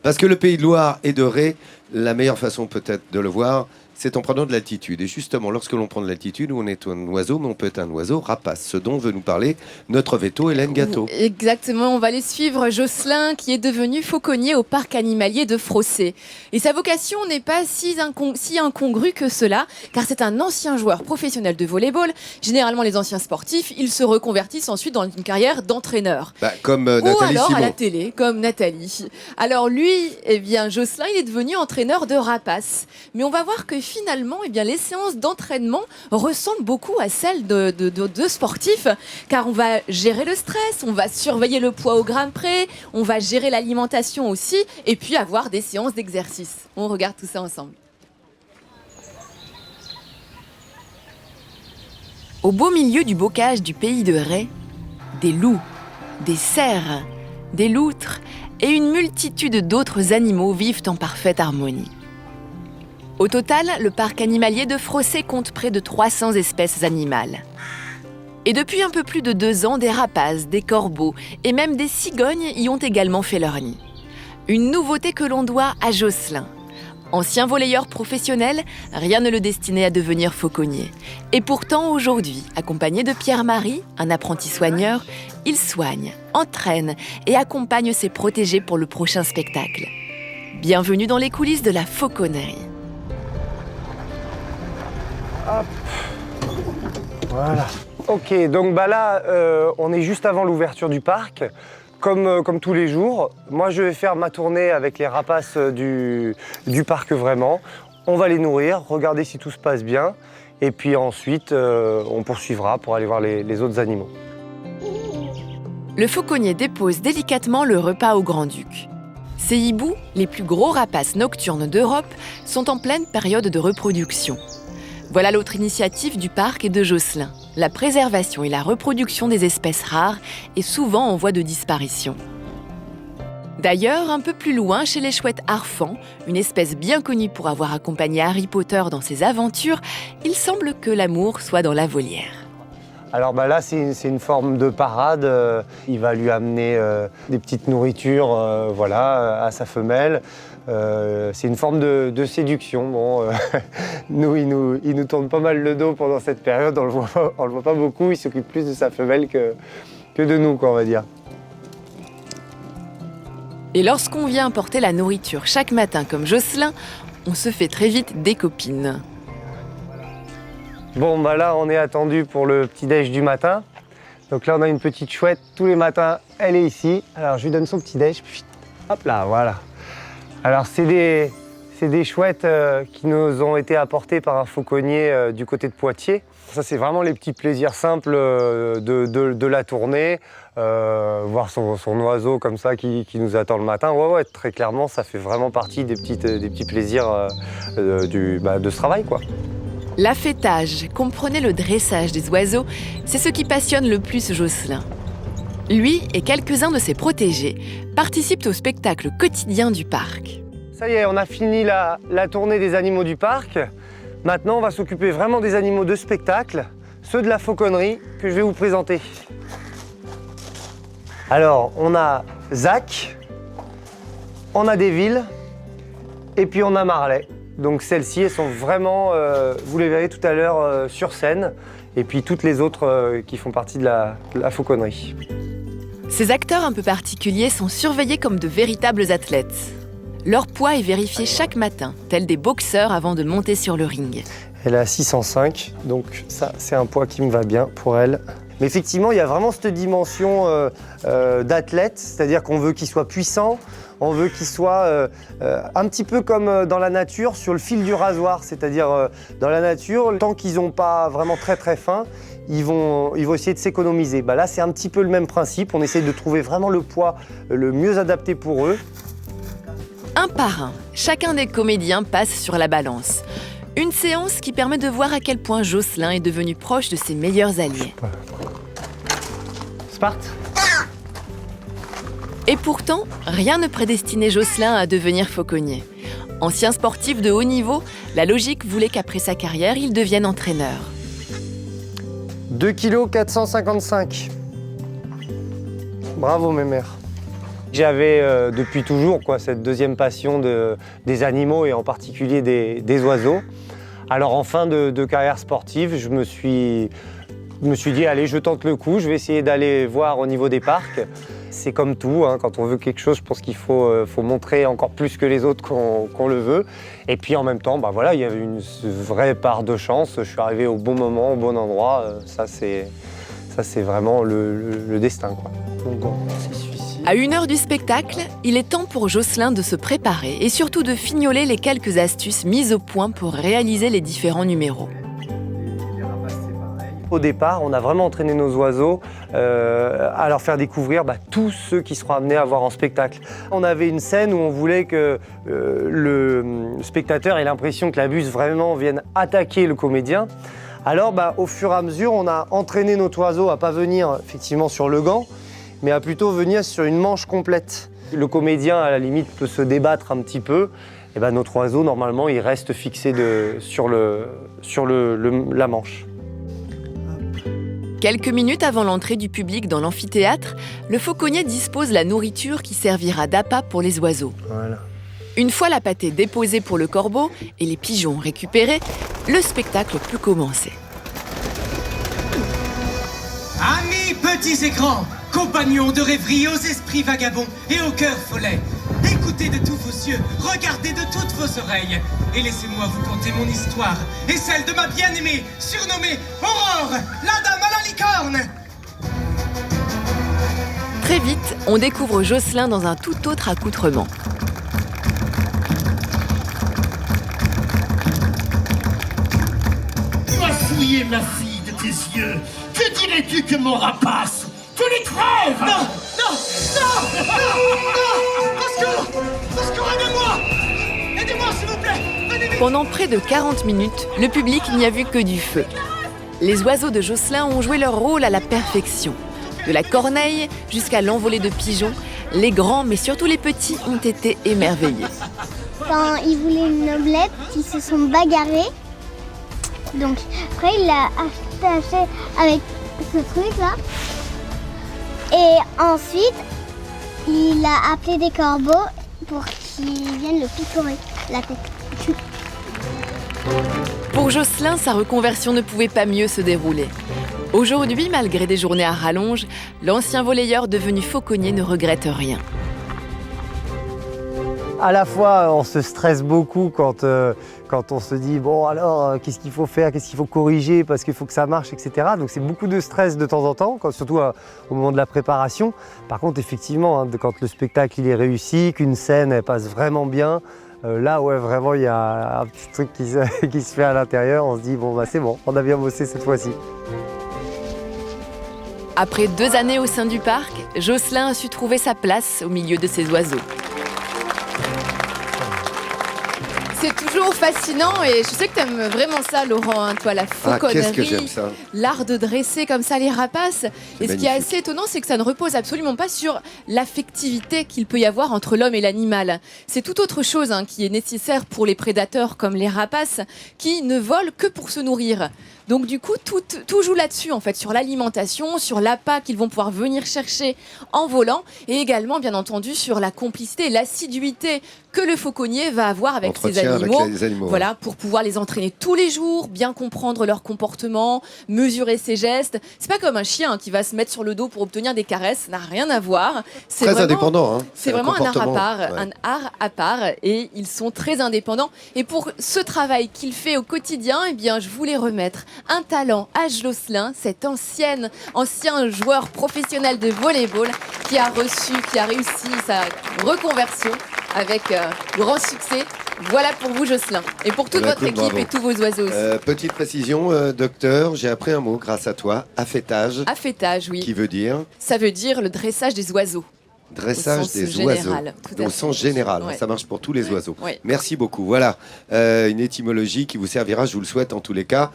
Parce que le Pays de Loire et de Ré, la meilleure façon peut-être de le voir, c'est en prenant de l'altitude. Et justement, lorsque l'on prend de l'altitude, on est un oiseau, mais on peut être un oiseau rapace. Ce dont veut nous parler notre veto Hélène Gâteau. Exactement, on va aller suivre Jocelyn qui est devenu fauconnier au parc animalier de Frossé. Et sa vocation n'est pas si incongrue que cela, car c'est un ancien joueur professionnel de volleyball. Généralement, les anciens sportifs, ils se reconvertissent ensuite dans une carrière d'entraîneur. Comme Ou Nathalie alors Simon. à la télé, comme Nathalie. Alors lui, Jocelyn, il est devenu entraîneur de rapaces. Mais on va voir que finalement, les séances d'entraînement ressemblent beaucoup à celles de sportifs, car on va gérer le stress, on va surveiller le poids au gramme près, on va gérer l'alimentation aussi, et puis avoir des séances d'exercice. On regarde tout ça ensemble. Au beau milieu du bocage du pays de Ré, des loups, des cerfs, des loutres et une multitude d'autres animaux vivent en parfaite harmonie. Au total, le parc animalier de Frossé compte près de 300 espèces animales. Et depuis un peu plus de 2 ans, des rapaces, des corbeaux et même des cigognes y ont également fait leur nid. Une nouveauté que l'on doit à Jocelyn. Ancien volleyeur professionnel, rien ne le destinait à devenir fauconnier. Et pourtant, aujourd'hui, accompagné de Pierre-Marie, un apprenti soigneur, il soigne, entraîne et accompagne ses protégés pour le prochain spectacle. Bienvenue dans les coulisses de la fauconnerie. Hop. Voilà. Ok, donc là, on est juste avant l'ouverture du parc. Comme tous les jours, moi je vais faire ma tournée avec les rapaces du parc vraiment. On va les nourrir, regarder si tout se passe bien. Et puis ensuite, on poursuivra pour aller voir les autres animaux. Le fauconnier dépose délicatement le repas au grand-duc. Ces hiboux, les plus gros rapaces nocturnes d'Europe, sont en pleine période de reproduction. Voilà l'autre initiative du parc et de Jocelyn. La préservation et la reproduction des espèces rares est souvent en voie de disparition. D'ailleurs, un peu plus loin, chez les chouettes harfans, une espèce bien connue pour avoir accompagné Harry Potter dans ses aventures, il semble que l'amour soit dans la volière. Alors là, c'est une forme de parade. Il va lui amener des petites nourritures à sa femelle. C'est une forme de séduction. Bon, il nous tourne pas mal le dos pendant cette période. On le voit pas beaucoup. Il s'occupe plus de sa femelle que de nous, on va dire. Et lorsqu'on vient apporter la nourriture chaque matin comme Jocelyn, on se fait très vite des copines. Bon, là, on est attendu pour le petit-déj du matin. Donc là, on a une petite chouette. Tous les matins, elle est ici. Alors, je lui donne son petit-déj. Hop là, voilà. Alors, c'est des chouettes qui nous ont été apportées par un fauconnier du côté de Poitiers. Ça, c'est vraiment les petits plaisirs simples de la tournée. Voir son oiseau comme ça qui nous attend le matin. Ouais, très clairement, ça fait vraiment partie des petits plaisirs de ce travail, quoi. L'affêtage, comprenez le dressage des oiseaux, c'est ce qui passionne le plus Jocelyn. Lui et quelques-uns de ses protégés participent au spectacle quotidien du parc. Ça y est, on a fini la tournée des animaux du parc. Maintenant, on va s'occuper vraiment des animaux de spectacle, ceux de la fauconnerie que je vais vous présenter. Alors, on a Zach, on a Deville et puis on a Marley. Donc celles-ci, elles sont vraiment, vous les verrez tout à l'heure sur scène, et puis toutes les autres qui font partie de la fauconnerie. Ces acteurs un peu particuliers sont surveillés comme de véritables athlètes. Leur poids est vérifié chaque matin, tels des boxeurs avant de monter sur le ring. Elle est à 605, donc ça, c'est un poids qui me va bien pour elle. Mais effectivement, il y a vraiment cette dimension d'athlète, c'est-à-dire qu'on veut qu'il soit puissant, on veut qu'il soit un petit peu comme dans la nature, sur le fil du rasoir. C'est-à-dire dans la nature, tant qu'ils n'ont pas vraiment très très faim, ils vont essayer de s'économiser. Là, c'est un petit peu le même principe. On essaie de trouver vraiment le poids le mieux adapté pour eux. Un par un, chacun des comédiens passe sur la balance. Une séance qui permet de voir à quel point Jocelyn est devenu proche de ses meilleurs alliés. Sparte. Et pourtant, rien ne prédestinait Jocelyn à devenir fauconnier. Ancien sportif de haut niveau, la logique voulait qu'après sa carrière, il devienne entraîneur. 2 kg 455. Bravo mes mères. J'avais depuis toujours cette deuxième passion des animaux et en particulier des oiseaux. Alors en fin de carrière sportive, je me suis dit allez, je tente le coup, je vais essayer d'aller voir au niveau des parcs. C'est comme tout, hein, quand on veut quelque chose, je pense qu'il faut montrer encore plus que les autres qu'on le veut. Et puis en même temps, il y avait une vraie part de chance. Je suis arrivé au bon moment, au bon endroit. Ça c'est vraiment le destin, quoi. Donc bon, c'est celui-ci. À 1 heure du spectacle, il est temps pour Jocelyn de se préparer et surtout de fignoler les quelques astuces mises au point pour réaliser les différents numéros. Au départ, on a vraiment entraîné nos oiseaux à leur faire découvrir tous ceux qui seront amenés à voir en spectacle. On avait une scène où on voulait que le spectateur ait l'impression que la buse vraiment vienne attaquer le comédien. Alors, au fur et à mesure, on a entraîné notre oiseau à ne pas venir effectivement sur le gant, mais à plutôt venir sur une manche complète. Le comédien, à la limite, peut se débattre un petit peu. Et notre oiseau, normalement, il reste fixé sur la manche. Quelques minutes avant l'entrée du public dans l'amphithéâtre, le fauconnier dispose la nourriture qui servira d'appât pour les oiseaux. Voilà. Une fois la pâtée déposée pour le corbeau et les pigeons récupérés, le spectacle peut commencer. Amis petits écrans, compagnons de rêverie aux esprits vagabonds et au cœur follet, écoutez de tous vos yeux, regardez de toutes vos oreilles, et laissez-moi vous conter mon histoire et celle de ma bien-aimée, surnommée Aurore, la dame à la licorne. Très vite, on découvre Jocelyn dans un tout autre accoutrement. Souiller ma fille de tes yeux. Que dirais-tu que mon rapace? Tu les crèves! Non, non, non, non, non, au secours, aidez-moi! Aidez-moi s'il vous plaît, venez vite. Pendant près de 40 minutes, le public n'y a vu que du feu. Les oiseaux de Jocelyn ont joué leur rôle à la perfection. De la corneille jusqu'à l'envolée de pigeons, les grands mais surtout les petits ont été émerveillés. Quand il voulait une noblette, ils se sont bagarrés. Donc après il l'a attaché avec ce truc là. Et ensuite il a appelé des corbeaux pour qu'ils viennent le picorer la tête. Pour Jocelyn, sa reconversion ne pouvait pas mieux se dérouler. Aujourd'hui, malgré des journées à rallonge, l'ancien volleyeur devenu fauconnier ne regrette rien. À la fois, on se stresse beaucoup quand on se dit bon alors qu'est-ce qu'il faut faire, qu'est-ce qu'il faut corriger parce qu'il faut que ça marche, etc. Donc c'est beaucoup de stress de temps en temps, surtout au moment de la préparation. Par contre, effectivement, quand le spectacle il est réussi, qu'une scène elle passe vraiment bien, là ouais vraiment il y a un petit truc qui se fait à l'intérieur. On se dit bon c'est bon, on a bien bossé cette fois-ci. Après 2 années au sein du parc, Jocelyn a su trouver sa place au milieu de ses oiseaux. C'est toujours fascinant et je sais que tu aimes vraiment ça, Laurent, hein, toi, la fauconnerie, qu'est-ce que j'aime ça. l'art de dresser comme ça les rapaces. Et ce qui est assez étonnant, c'est que ça ne repose absolument pas sur l'affectivité qu'il peut y avoir entre l'homme et l'animal. C'est tout autre chose qui est nécessaire pour les prédateurs comme les rapaces qui ne volent que pour se nourrir. Donc du coup, tout joue là-dessus, en fait, sur l'alimentation, sur l'appât qu'ils vont pouvoir venir chercher en volant et également, bien entendu, sur la complicité et l'assiduité que le fauconnier va avoir avec ses animaux. Avec les animaux. Voilà, pour pouvoir les entraîner tous les jours, bien comprendre leur comportement, mesurer ses gestes. C'est pas comme un chien qui va se mettre sur le dos pour obtenir des caresses, ça n'a rien à voir. C'est très vraiment, indépendant. C'est vraiment un art à part, un art à part, et ils sont très indépendants. Et pour ce travail qu'il fait au quotidien, eh bien, je voulais remettre un talent à Jocelyn, cet ancien joueur professionnel de volleyball qui a réussi sa reconversion avec grand succès. Voilà pour vous, Jocelyn. Et pour toute votre équipe bravo. et tous vos oiseaux aussi. Petite précision, docteur, j'ai appris un mot grâce à toi, affêtage. Affêtage, oui. Qui veut dire Ça veut dire le dressage des oiseaux. dressage sens des général, oiseaux. tout à Au fait. sens général, Ouais. ça marche pour tous les oiseaux. Ouais. Merci beaucoup. Voilà, une étymologie qui vous servira, je vous le souhaite en tous les cas,